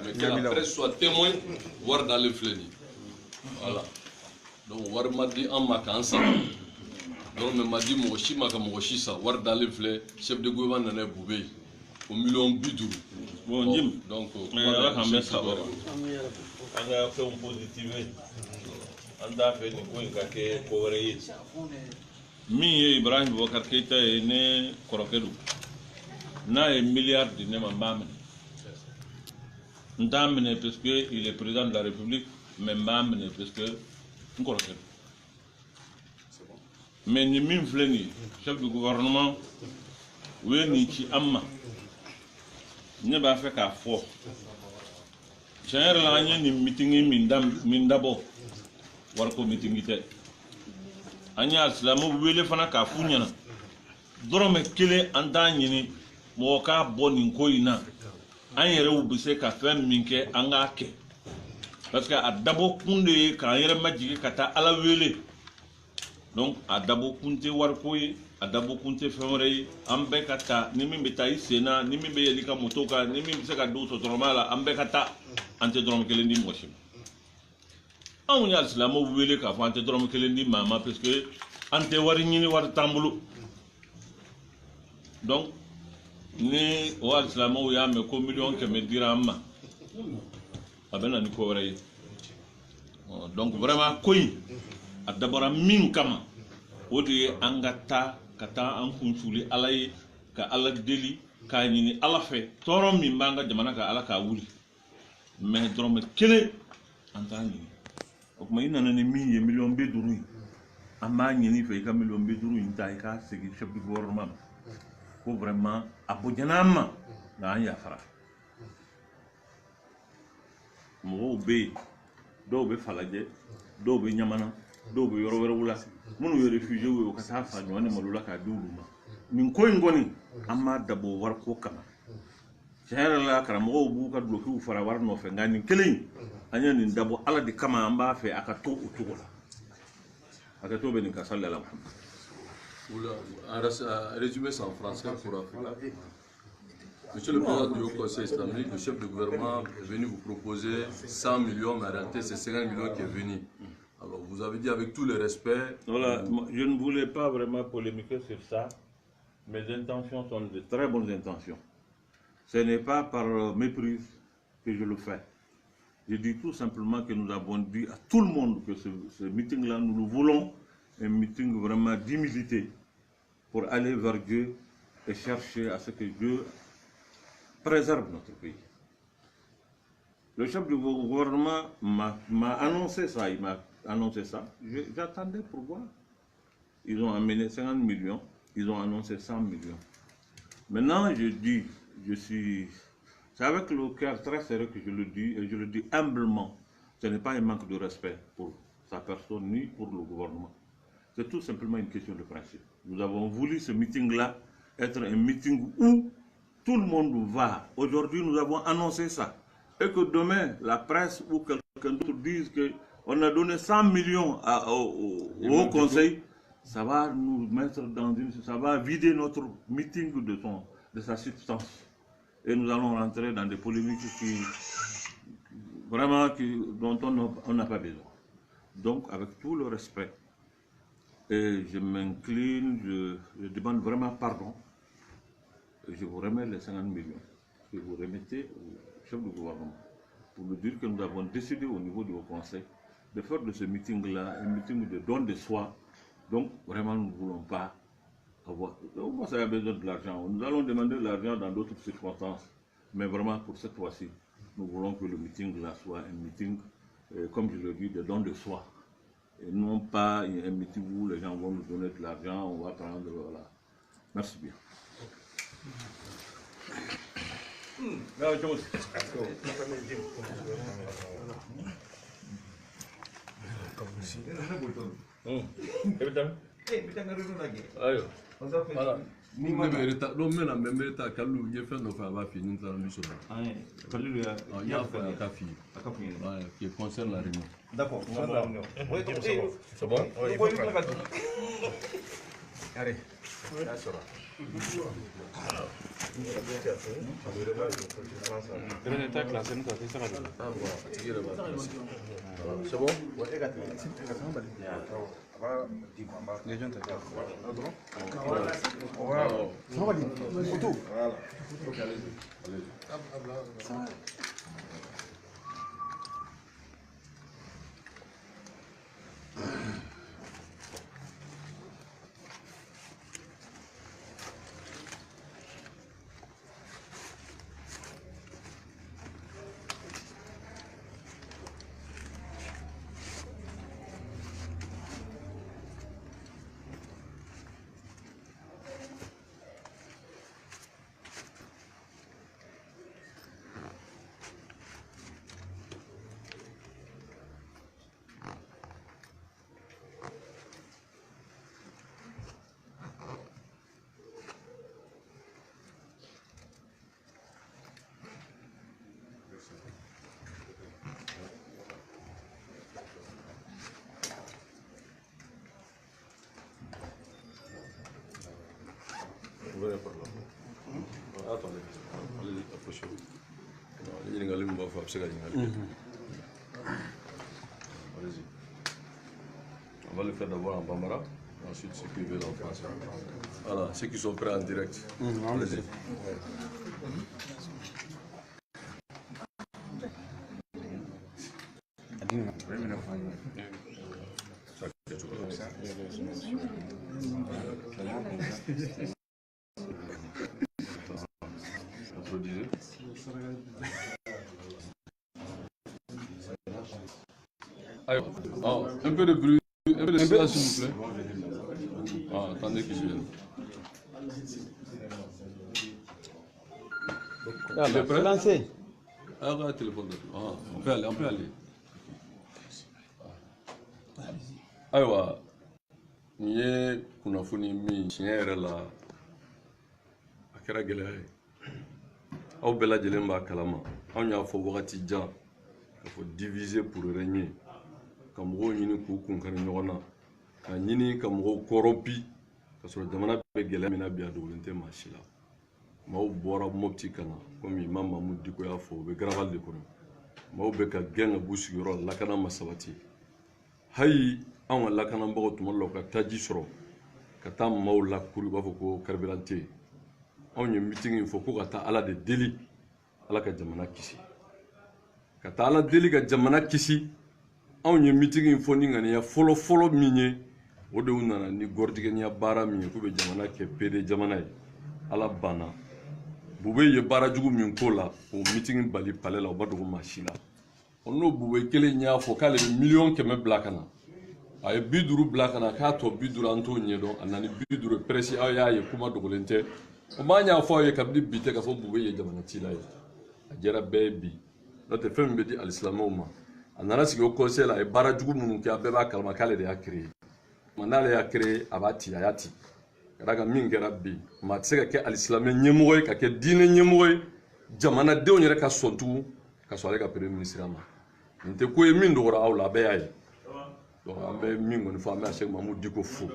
Mais que la presse soit témoin, voir dans le fleury. Voilà. Donc, voir m'a dit en vacances. Donc, m'a dit, mon chisa, voir dans le fleury, chef de gouvernement n'a boubé. Au million bidou. Bon, Jim. Donc, voilà, on a fait un positif. On a fait une courrier. Mi Ibrahim Bokar Keita est né Korokedu. Na un milliard de Nemambam. Ndamene parce qu'il est président de la République, mais Mbamene parce que Korokedu. Mais ni min fleni, chef du gouvernement, oui ni chi amma. Ne ba fait qu'à fort. J'ai un ni meeting mindabo. Warko meeting ite. Anya islamu wele fana ka funyana. Dorome kele anda nyini mo ka boni ko ina. Anyere ubise ka fem minke anga ke. Parce que adabo kunde ka yere majigi kata ala wele. Donc adabo kunte warko yi adabo kunte femre ambe kata nimi betai sena nimi be yelika motoka nimi bise ka do to normala ambe kata ante dorome kele ndi moshim. On y a l'islamo voulait qu'à faire un peu maman parce que ante wari ni war tambulu. Donc ni wa l'islamo ya me ko million que me dira amma. Abena ni ko wari. Donc vraiment koy adabara min kama odi angata kata an kunsuli alay ka ala deli ka ni ala fe torom mi mbanga jamana ka ala ka wuli. Mais drome kele antani. Donc, je suis million de dollars. Je suis un million de dollars. C'est le chef du gouvernement. Pour vraiment appuyer dans Yafra. Je suis un falade, je suis Yamana, je suis Yorowela. Je suis réfugié au Kasafa, je suis Malula Kadouluma. Je suis un d'abo Warko Kama. General Karamo Buka Bloku for a warn of a gun killing. Anya in double ala de kama amba fe akato utugola akato beni kasala la résumé ça en français pour Afrique. Monsieur le président du Haut Conseil islamique, le chef de gouvernement est venu vous proposer 100 millions, mais en réalité c'est 50 millions qui est venu. Alors vous avez dit avec tout le respect. Voilà, je ne voulais pas vraiment polémiquer sur ça. Mes intentions sont de très bonnes intentions. Ce n'est pas par méprise que je le fais. Je dis tout simplement que nous avons dit à tout le monde que ce meeting-là, nous le voulons, un meeting vraiment d'humilité pour aller vers Dieu et chercher à ce que Dieu préserve notre pays. Le chef du gouvernement m'a annoncé ça, il m'a annoncé ça. J'attendais pour voir. Ils ont amené 50 millions, ils ont annoncé 100 millions. Maintenant, je dis, c'est avec le cœur très sérieux que je le dis, et je le dis humblement. Ce n'est pas un manque de respect pour sa personne ni pour le gouvernement. C'est tout simplement une question de principe. Nous avons voulu ce meeting-là être un meeting où tout le monde va. Aujourd'hui, nous avons annoncé ça. Et que demain, la presse ou quelqu'un d'autre dise qu'on a donné 100 millions au Haut Conseil, ça va nous mettre dans une... ça va vider notre meeting de sa substance. Et nous allons rentrer dans des polémiques dont on n'a pas besoin. Donc, avec tout le respect, et je m'incline, je demande vraiment pardon. Et je vous remets les 50 millions que vous remettez au chef du gouvernement pour nous dire que nous avons décidé au niveau du Haut Conseil de faire de ce meeting-là un meeting de don de soi. Donc, vraiment, nous ne voulons pas avoir... Moi, ça a besoin de l'argent. Nous allons demander de l'argent dans d'autres circonstances. Mais vraiment, pour cette fois-ci, nous voulons que le meeting-là soit un meeting, comme je le dis, de don de soi. Et non pas un meeting où les gens vont nous donner de l'argent, on va prendre... Voilà. Merci bien. Non, mais la même état, quand nous avons fait nos femmes, fini, nous allons nous sauver. Il y a un café qui concerne la réunion. D'accord. C'est bon? Allez. C'est bon? Vous venez par là. Attendez, allez, approchez-vous. Allez-y. On va le faire d'abord en bambara, ensuite ceux qui veulent en français. Voilà, ceux qui sont prêts en direct. Allez-y. Un peu de bruit, un peu de silence s'il vous plaît. Ah, attendez que je vienne. Il est prêt? Lancez. Ah, regarde le téléphone. Ah, on peut aller, on peut aller. Aïwa, ni ye kunnafoni min tiɲɛ yɛrɛ la a kɛra gɛlɛya ye. Aw bɛɛ lajɛlen b'a kalama. Anw y'a fɔ wagati jan k'a fɔ diviser pour régner. Ka mɔgɔw ɲini k'u kunkari ɲɔgɔn na, ka ɲini ka mɔgɔw kɔrɔpi ka sɔrɔ jamana bɛ gɛlɛya min na bi a dogolen tɛ maa si la. Maaw bɔra Mopti ka na komi Imam Mamudu Diko y'a fɔ u bɛ Garabali de kɔnɔ. Maaw bɛ ka gɛn ka b'u sigiyɔrɔ la lakana ma sabati. Hayi anw ka lakanabagaw tuma dɔ la u ka taji sɔrɔ ka taa maaw lakuru u b'a fɔ ko carburant tɛ yen. Anw ye meeting in fɔ ko ka taa Ala de deli Ala ka jamana kisi. Ka taa Ala deli ka jamana kisi. Anw ye meeting in fɔ ni ŋaniya fɔlɔ min ye o de nana ni gɔridigɛniya baara min ye k'u bɛ jamana kɛ PD jamana ye. Ala banna. Bube ye baara jugu min k'o la o meeting bali palais la o ma dogo maa si la. N'o Bube kelen y'a fɔ k'ale bɛ 100,000 bila ka na. A ye 50 bila ka na k'a tɔ 50 an t'o ɲɛdɔn a nana ni 50 presse aw y'a ye kuma dogolen tɛ. O m'a ɲ'a fɔ aw ye kabini bi tɛ k'a fɔ Bube ye jamana cila ye. A jɛra bɛɛ ye bi. N'o tɛ fɛn min bɛ di alisilamɛw ma. A nana sigi o conseil la a ye baara jugu minnu kɛ a bɛɛ b'a kalama k'ale de y'a créé. N'ale y'a créé a b'a ci a y'a ci. Ka d'a kan min kɛra bi maa tɛ se ka kɛ alisilamɛ ɲɛmɔgɔ ye ka kɛ diinɛ ɲɛmɔgɔ ye jamanadenw yɛrɛ ka sɔn tugun ka sɔrɔ ale ka premier ministre ma. Nin tɛ ko ye min dɔgɔra aw la a bɛɛ y'a ye. Donc an bɛ min kɔni fɔ an bɛ Cheikh Mamudu Diko fo.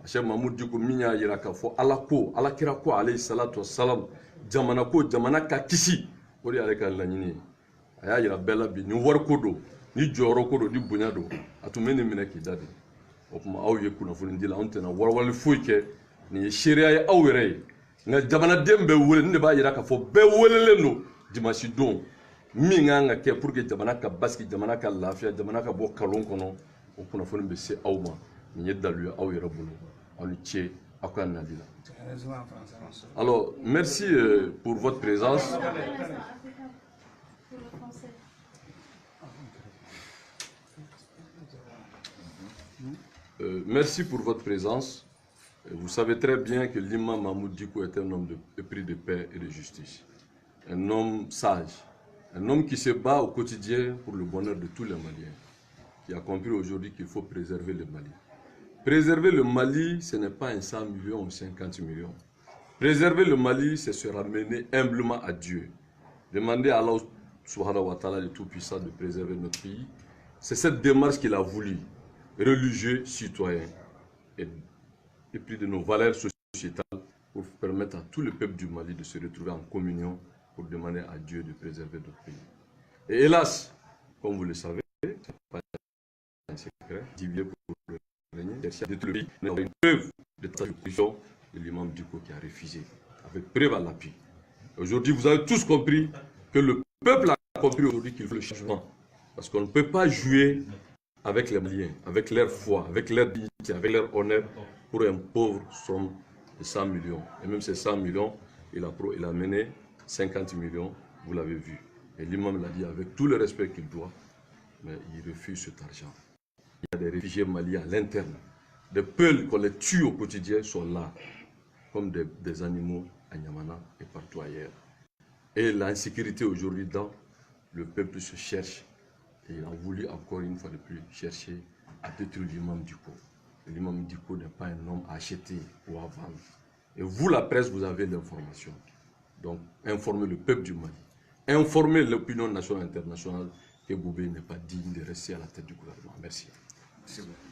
Cheikh Mamudu Diko min y'a jira k'a fɔ Ala ko Alakira ko alayhi salatu wa salam jamana ko jamana ka kisi o de y'ale ka laɲini ye. A y'a jira bɛɛ la bi ni wari ko don ni jɔyɔrɔ ko don ni bonya don a tun bɛ nin minɛ k'i da de. O tuma aw ye kunnafoni di la anw tɛna walawali foyi kɛ nin ye seereya ye aw yɛrɛ ye nka jamanaden bɛɛ wele nin de b'a jira k'a fɔ bɛɛ welelen don dimanche don min kan ka kɛ pour que jamana ka basigi jamana ka lafiya jamana ka bɔ kalon kɔnɔ o kunnafoni bɛ se aw ma nin ye dalu ye aw yɛrɛ bolo aw ni ce aw ka nali la. Alors merci pour votre présence. Merci pour votre présence. Vous savez très bien que l'imam Mamudu Diko est un homme épris de paix et de justice. Un homme sage. Un homme qui se bat au quotidien pour le bonheur de tous les Maliens. Qui a compris aujourd'hui qu'il faut préserver le Mali. Préserver le Mali, ce n'est pas un 100 millions ou 50 millions. Préserver le Mali, c'est se ramener humblement à Dieu. Demander à Allah subhanahu wa ta'ala, le Tout-Puissant, de préserver notre pays. C'est cette démarche qu'il a voulu. Religieux, citoyens, et puis de nos valeurs sociétales, pour permettre à tout le peuple du Mali de se retrouver en communion pour demander à Dieu de préserver notre pays. Et hélas, comme vous le savez, c'est pas un secret, divié pour le régner, chercher à détruire le pays. Nous avons une preuve de traduction de l'imam Diko qui a refusé, avec preuve à l'appui. Aujourd'hui, vous avez tous compris que le peuple a compris aujourd'hui qu'il veut le changement. Parce qu'on ne peut pas jouer avec les Maliens, avec leur foi, avec leur dignité, avec leur honneur, pour un pauvre somme de 100 millions. Et même ces 100 millions, il a mené 50 millions, vous l'avez vu. Et l'imam l'a dit avec tout le respect qu'il doit, mais il refuse cet argent. Il y a des réfugiés maliens à l'interne. Des peuls qu'on les tue au quotidien sont là, comme des animaux à Niamana et partout ailleurs. Et l'insécurité aujourd'hui dans le peuple se cherche. Et il a voulu encore une fois de plus chercher à détruire l'imam Diko. L'imam Diko n'est pas un homme à acheter ou à vendre. Et vous, la presse, vous avez l'information. Donc, informez le peuple du Mali. Informez l'opinion nationale et internationale que Boubé n'est pas digne de rester à la tête du gouvernement. Merci. Merci beaucoup.